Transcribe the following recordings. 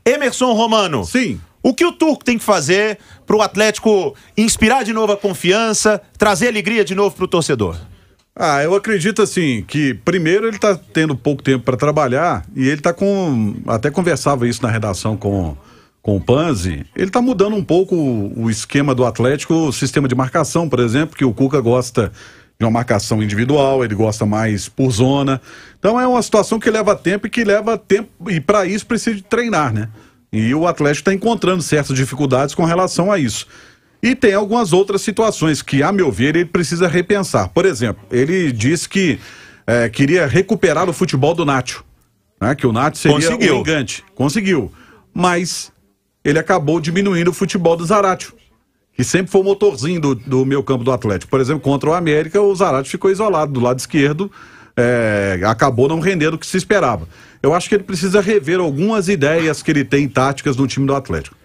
Emerson Romano. Sim. O que o Turco tem que fazer para o Atlético inspirar de novo a confiança, trazer alegria de novo para o torcedor? Eu acredito assim, que primeiro ele tá tendo pouco tempo para trabalhar e ele tá até conversava isso na redação com o Panzi, ele tá mudando um pouco o esquema do Atlético, o sistema de marcação, por exemplo, que o Cuca gosta de uma marcação individual, ele gosta mais por zona. Então é uma situação que leva tempo e para isso precisa de treinar, né? E o Atlético está encontrando certas dificuldades com relação a isso. E tem algumas outras situações que, a meu ver, ele precisa repensar. Por exemplo, ele disse que queria recuperar o futebol do Nacho, né? Que o Nacho seria o gigante. Conseguiu. Mas ele acabou diminuindo o futebol do Zaratio, que sempre foi o motorzinho do meio campo do Atlético. Por exemplo, contra o América, o Zaratio ficou isolado do lado esquerdo, acabou não rendendo o que se esperava. Eu acho que ele precisa rever algumas ideias que ele tem táticas no time do Atlético.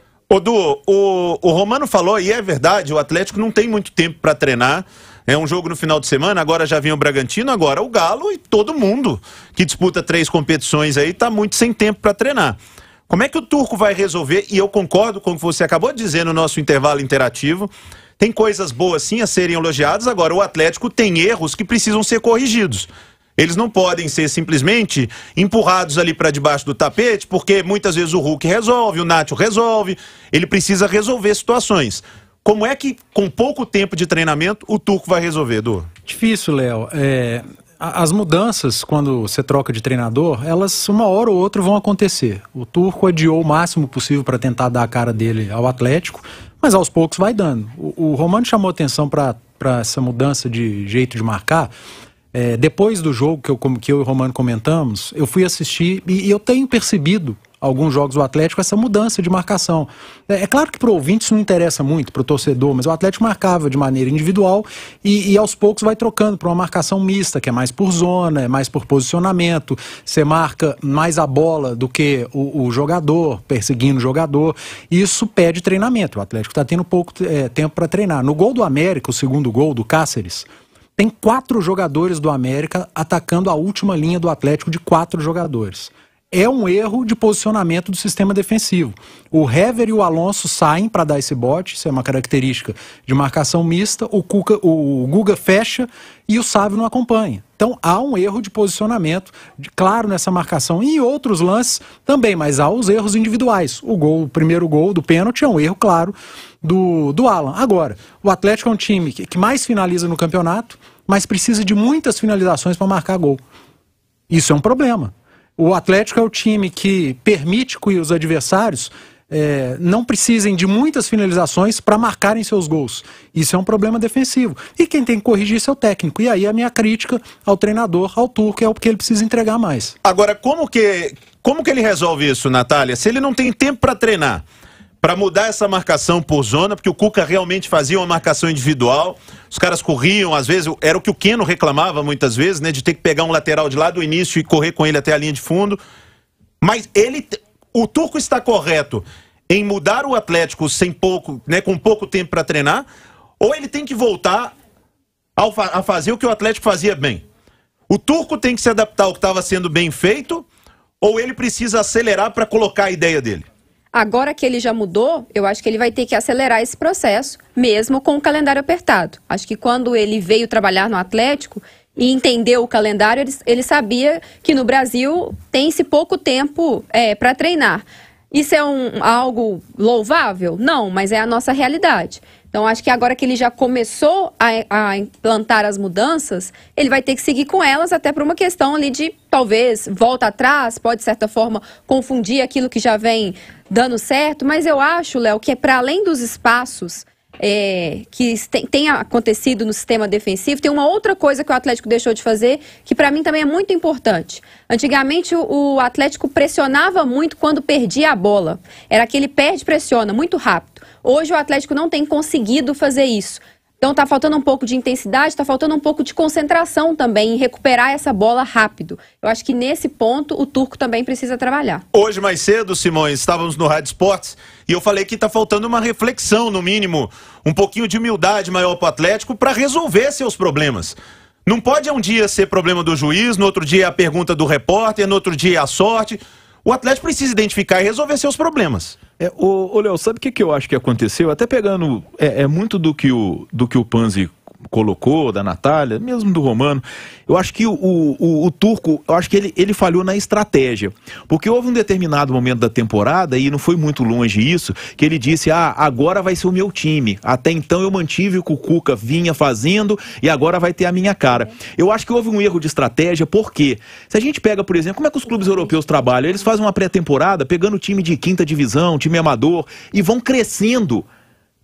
Du, o Romano falou, e é verdade, o Atlético não tem muito tempo para treinar. É um jogo no final de semana, agora já vem o Bragantino, agora o Galo, e todo mundo que disputa 3 competições aí tá muito sem tempo para treinar. Como é que o Turco vai resolver? E eu concordo com o que você acabou de dizer no nosso intervalo interativo. Tem coisas boas sim a serem elogiadas, agora o Atlético tem erros que precisam ser corrigidos. Eles não podem ser simplesmente empurrados ali para debaixo do tapete, porque muitas vezes o Hulk resolve, o Nacho resolve, ele precisa resolver situações. Como é que, com pouco tempo de treinamento, o Turco vai resolver, Edu? Difícil, Léo. As mudanças, quando você troca de treinador, elas uma hora ou outra vão acontecer. O Turco adiou o máximo possível para tentar dar a cara dele ao Atlético, mas aos poucos vai dando. O Romano chamou atenção para essa mudança de jeito de marcar. Depois do jogo que eu e o Romano comentamos, eu fui assistir e eu tenho percebido alguns jogos do Atlético essa mudança de marcação. É claro que para o ouvinte isso não interessa muito, para o torcedor, mas o Atlético marcava de maneira individual e aos poucos vai trocando para uma marcação mista, que é mais por zona, é mais por posicionamento, você marca mais a bola do que o jogador, perseguindo o jogador, e isso pede treinamento. O Atlético está tendo pouco tempo para treinar. No gol do América, o segundo gol do Cáceres, tem 4 jogadores do América atacando a última linha do Atlético de 4 jogadores. É um erro de posicionamento do sistema defensivo. O Hever e o Alonso saem para dar esse bote, isso é uma característica de marcação mista, o Guga fecha e o Sávio não acompanha. Então há um erro de posicionamento, claro, nessa marcação e em outros lances também, mas há os erros individuais. O primeiro gol do pênalti é um erro claro do Alan. Agora, o Atlético é um time que mais finaliza no campeonato, mas precisa de muitas finalizações para marcar gol. Isso é um problema. O Atlético é o time que permite que os adversários não precisem de muitas finalizações para marcarem seus gols. Isso é um problema defensivo. E quem tem que corrigir isso é o técnico. E aí a minha crítica ao treinador, ao Turco, é o que ele precisa entregar mais. Agora, como que ele resolve isso, Natália? Se ele não tem tempo para treinar, para mudar essa marcação por zona, porque o Cuca realmente fazia uma marcação individual, os caras corriam, às vezes, era o que o Keno reclamava muitas vezes, né, de ter que pegar um lateral de lá do início e correr com ele até a linha de fundo. Mas o Turco está correto em mudar o Atlético com pouco tempo para treinar, ou ele tem que voltar a fazer o que o Atlético fazia bem? O Turco tem que se adaptar ao que estava sendo bem feito, ou ele precisa acelerar para colocar a ideia dele? Agora que ele já mudou, eu acho que ele vai ter que acelerar esse processo, mesmo com o calendário apertado. Acho que quando ele veio trabalhar no Atlético e entendeu o calendário, ele sabia que no Brasil tem-se pouco tempo para treinar. Isso é algo louvável? Não, mas é a nossa realidade. Então, acho que agora que ele já começou a implantar as mudanças, ele vai ter que seguir com elas, até por uma questão ali de, talvez, volta atrás, pode, de certa forma, confundir aquilo que já vem dando certo. Mas eu acho, Léo, que é para além dos espaços que tem acontecido no sistema defensivo, tem uma outra coisa que o Atlético deixou de fazer, que para mim também é muito importante. Antigamente o Atlético pressionava muito quando perdia a bola. Era aquele perde-pressiona muito rápido. Hoje o Atlético não tem conseguido fazer isso. Então tá faltando um pouco de intensidade, tá faltando um pouco de concentração também em recuperar essa bola rápido. Eu acho que nesse ponto o Turco também precisa trabalhar. Hoje mais cedo, Simões, estávamos no Rádio Esportes e eu falei que tá faltando uma reflexão, no mínimo, um pouquinho de humildade maior pro Atlético para resolver seus problemas. Não pode um dia ser problema do juiz, no outro dia é a pergunta do repórter, no outro dia é a sorte. O Atlético precisa identificar e resolver seus problemas. Ô Léo, sabe o que eu acho que aconteceu? Até pegando muito do que o Panzi colocou, da Natália, mesmo do Romano, eu acho que o Turco, eu acho que ele falhou na estratégia, porque houve um determinado momento da temporada, e não foi muito longe isso, que ele disse, agora vai ser o meu time, até então eu mantive o que o Cuca vinha fazendo, e agora vai ter a minha cara. Eu acho que houve um erro de estratégia, porque se a gente pega, por exemplo, como é que os clubes europeus trabalham? Eles fazem uma pré-temporada, pegando time de quinta divisão, time amador, e vão crescendo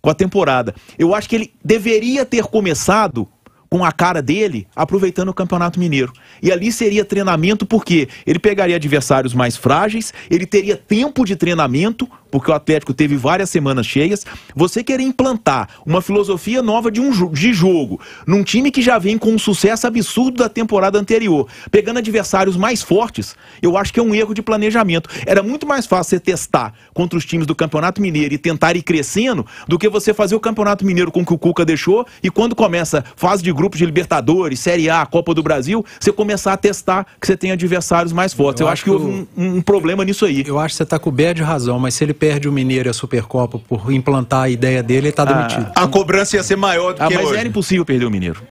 com a temporada. Eu acho que ele deveria ter começado com a cara dele, aproveitando o Campeonato Mineiro. E ali seria treinamento, porque ele pegaria adversários mais frágeis, ele teria tempo de treinamento, porque o Atlético teve várias semanas cheias. Você querer implantar uma filosofia nova de jogo num time que já vem com um sucesso absurdo da temporada anterior, pegando adversários mais fortes, eu acho que é um erro de planejamento. Era muito mais fácil você testar contra os times do Campeonato Mineiro e tentar ir crescendo, do que você fazer o Campeonato Mineiro com o que o Cuca deixou, e quando começa fase de grupos de Libertadores, Série A, Copa do Brasil, você começar a testar que você tem adversários mais fortes. Eu acho que houve um problema nisso aí. Eu acho que você está coberto de razão, mas se ele perde o Mineiro e a Supercopa por implantar a ideia dele, ele está demitido. A cobrança ia ser maior do que mas hoje. era impossível perder o Mineiro.